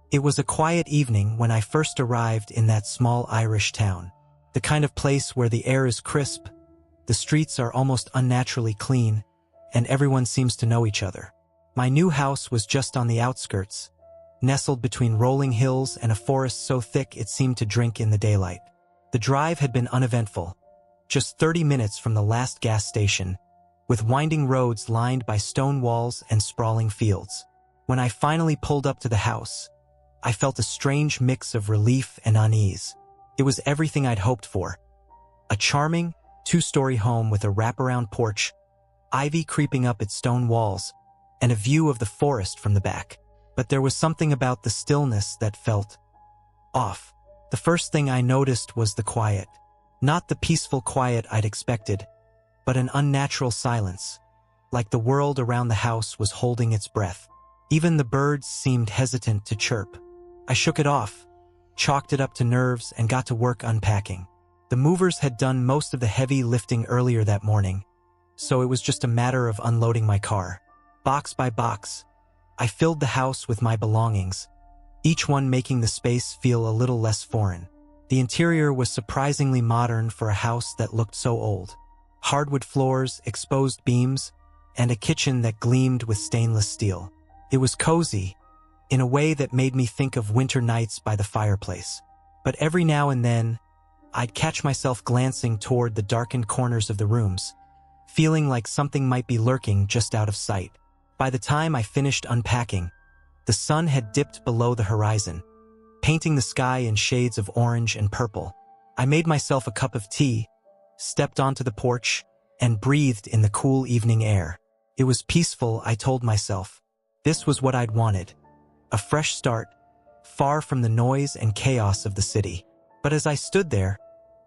It was a quiet evening when I first arrived in that small Irish town. The kind of place where the air is crisp, the streets are almost unnaturally clean, and everyone seems to know each other. My new house was just on the outskirts, nestled between rolling hills and a forest so thick it seemed to drink in the daylight. The drive had been uneventful, just 30 minutes from the last gas station, with winding roads lined by stone walls and sprawling fields. When I finally pulled up to the house, I felt a strange mix of relief and unease. It was everything I'd hoped for. A charming, two-story home with a wraparound porch, ivy creeping up its stone walls, and a view of the forest from the back. But there was something about the stillness that felt off. The first thing I noticed was the quiet. Not the peaceful quiet I'd expected, but an unnatural silence, like the world around the house was holding its breath. Even the birds seemed hesitant to chirp. I shook it off, chalked it up to nerves, and got to work unpacking. The movers had done most of the heavy lifting earlier that morning, so it was just a matter of unloading my car. Box by box, I filled the house with my belongings, each one making the space feel a little less foreign. The interior was surprisingly modern for a house that looked so old. Hardwood floors, exposed beams, and a kitchen that gleamed with stainless steel. It was cozy, in a way that made me think of winter nights by the fireplace. But every now and then, I'd catch myself glancing toward the darkened corners of the rooms, feeling like something might be lurking just out of sight. By the time I finished unpacking, the sun had dipped below the horizon, painting the sky in shades of orange and purple. I made myself a cup of tea, stepped onto the porch, and breathed in the cool evening air. It was peaceful, I told myself. This was what I'd wanted. A fresh start, far from the noise and chaos of the city. But as I stood there,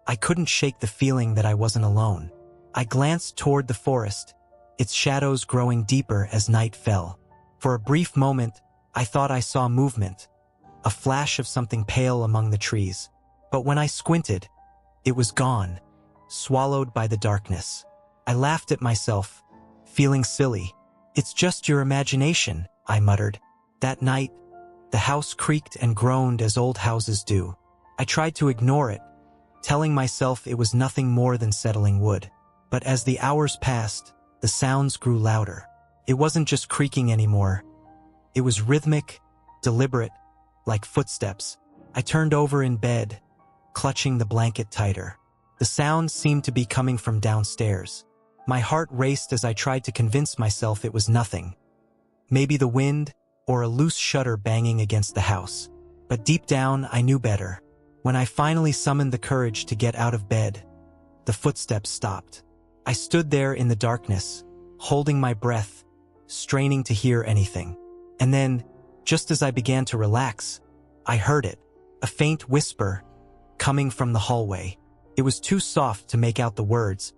I couldn't shake the feeling that I wasn't alone. I glanced toward the forest, its shadows growing deeper as night fell. For a brief moment, I thought I saw movement, a flash of something pale among the trees. But when I squinted, it was gone, swallowed by the darkness. I laughed at myself, feeling silly. "It's just your imagination," I muttered. That night, the house creaked and groaned as old houses do. I tried to ignore it, telling myself it was nothing more than settling wood. But as the hours passed, the sounds grew louder. It wasn't just creaking anymore. It was rhythmic, deliberate, like footsteps. I turned over in bed, clutching the blanket tighter. The sound seemed to be coming from downstairs. My heart raced as I tried to convince myself it was nothing. Maybe the wind, or a loose shutter banging against the house. But deep down, I knew better. When I finally summoned the courage to get out of bed, the footsteps stopped. I stood there in the darkness, holding my breath, straining to hear anything. And then, just as I began to relax, I heard it, a faint whisper, coming from the hallway. It was too soft to make out the words,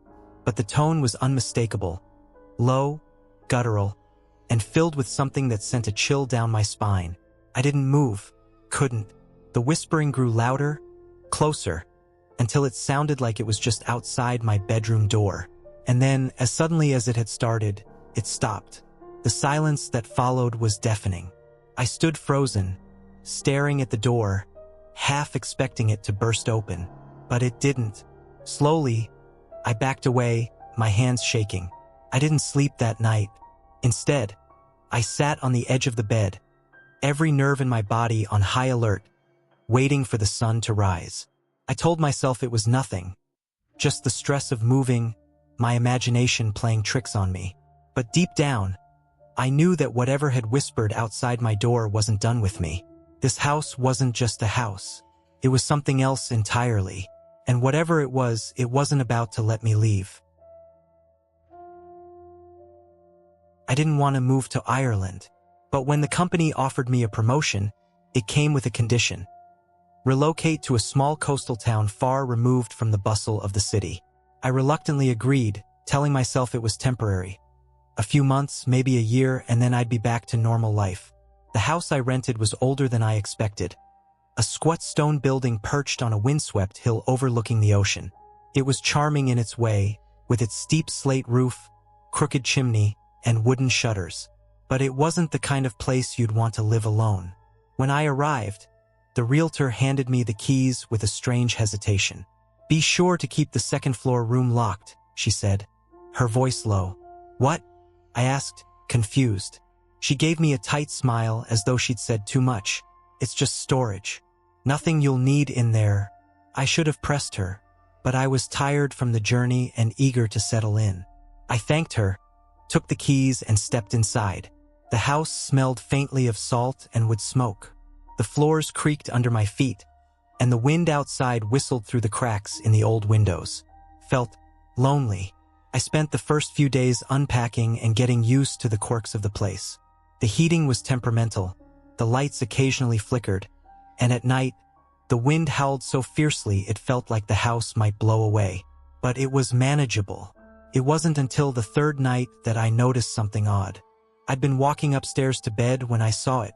but the tone was unmistakable, low, guttural, and filled with something that sent a chill down my spine. I didn't move, couldn't. The whispering grew louder, closer, until it sounded like it was just outside my bedroom door. And then, as suddenly as it had started, it stopped. The silence that followed was deafening. I stood frozen, staring at the door, half expecting it to burst open. But it didn't. Slowly, I backed away, my hands shaking. I didn't sleep that night. Instead, I sat on the edge of the bed, every nerve in my body on high alert, waiting for the sun to rise. I told myself it was nothing, just the stress of moving, my imagination playing tricks on me. But deep down, I knew that whatever had whispered outside my door wasn't done with me. This house wasn't just a house. It was something else entirely. And whatever it wasn't about to let me leave. I didn't want to move to Ireland, but when the company offered me a promotion, it came with a condition. Relocate to a small coastal town far removed from the bustle of the city. I reluctantly agreed, telling myself it was temporary. A few months, maybe a year, and then I'd be back to normal life. The house I rented was older than I expected. A squat stone building perched on a windswept hill overlooking the ocean. It was charming in its way, with its steep slate roof, crooked chimney, and wooden shutters. But it wasn't the kind of place you'd want to live alone. When I arrived, the realtor handed me the keys with a strange hesitation. "Be sure to keep the second-floor room locked," she said, her voice low. "What?" I asked, confused. She gave me a tight smile as though she'd said too much. "It's just storage. Nothing you'll need in there." I should have pressed her, but I was tired from the journey and eager to settle in. I thanked her, took the keys and stepped inside. The house smelled faintly of salt and wood smoke. The floors creaked under my feet, and the wind outside whistled through the cracks in the old windows. Felt lonely. I spent the first few days unpacking and getting used to the quirks of the place. The heating was temperamental, the lights occasionally flickered, and at night, the wind howled so fiercely it felt like the house might blow away. But it was manageable. It wasn't until the third night that I noticed something odd. I'd been walking upstairs to bed when I saw it.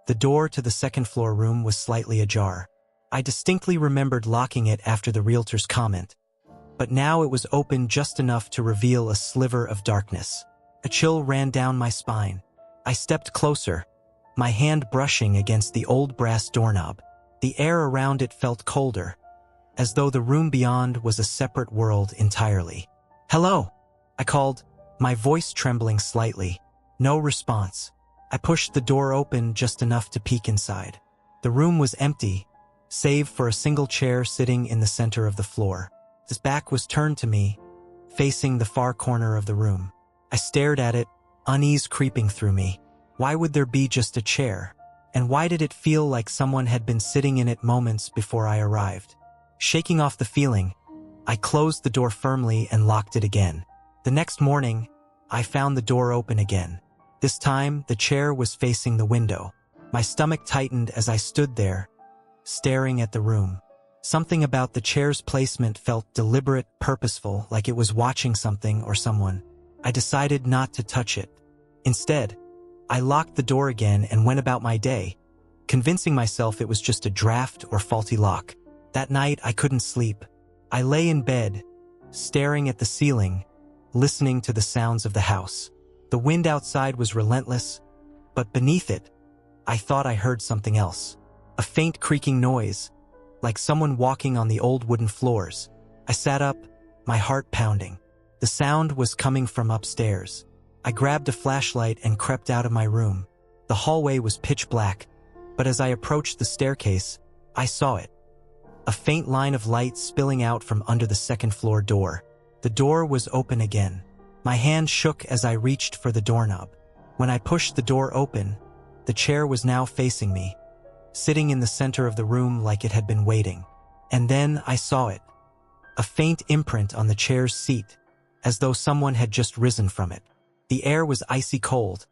The door to the second-floor room was slightly ajar. I distinctly remembered locking it after the realtor's comment, but now it was open just enough to reveal a sliver of darkness. A chill ran down my spine. I stepped closer, my hand brushing against the old brass doorknob. The air around it felt colder, as though the room beyond was a separate world entirely. "Hello," I called, my voice trembling slightly. No response. I pushed the door open just enough to peek inside. The room was empty, save for a single chair sitting in the center of the floor. Its back was turned to me, facing the far corner of the room. I stared at it, unease creeping through me. Why would there be just a chair? And why did it feel like someone had been sitting in it moments before I arrived? Shaking off the feeling, I closed the door firmly and locked it again. The next morning, I found the door open again. This time, the chair was facing the window. My stomach tightened as I stood there, staring at the room. Something about the chair's placement felt deliberate, purposeful, like it was watching something or someone. I decided not to touch it. Instead, I locked the door again and went about my day, convincing myself it was just a draft or faulty lock. That night, I couldn't sleep. I lay in bed, staring at the ceiling, listening to the sounds of the house. The wind outside was relentless, but beneath it, I thought I heard something else. A faint creaking noise, like someone walking on the old wooden floors. I sat up, my heart pounding. The sound was coming from upstairs. I grabbed a flashlight and crept out of my room. The hallway was pitch black, but as I approached the staircase, I saw it. A faint line of light spilling out from under the second-floor door. The door was open again. My hand shook as I reached for the doorknob. When I pushed the door open, the chair was now facing me, sitting in the center of the room like it had been waiting. And then I saw it. A faint imprint on the chair's seat, as though someone had just risen from it. The air was icy cold,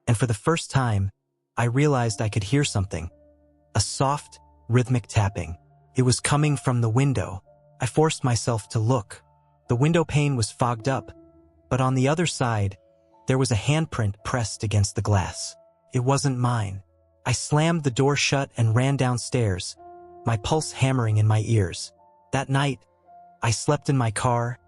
and for the first time, I realized I could hear something. A soft, rhythmic tapping. It was coming from the window. I forced myself to look. The window pane was fogged up, but on the other side, there was a handprint pressed against the glass. It wasn't mine. I slammed the door shut and ran downstairs, my pulse hammering in my ears. That night, I slept in my car,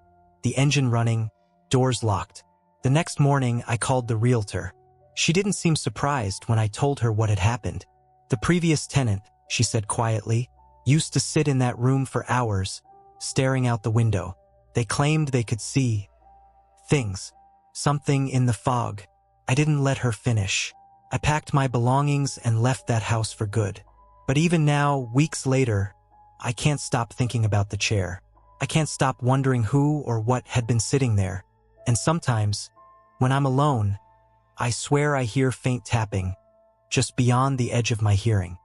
the engine running, doors locked. The next morning, I called the realtor. She didn't seem surprised when I told her what had happened. The previous tenant, she said quietly, used to sit in that room for hours, staring out the window. They claimed they could see things, something in the fog. I didn't let her finish. I packed my belongings and left that house for good. But even now, weeks later, I can't stop thinking about the chair. I can't stop wondering who or what had been sitting there. And sometimes, when I'm alone, I swear I hear faint tapping, just beyond the edge of my hearing.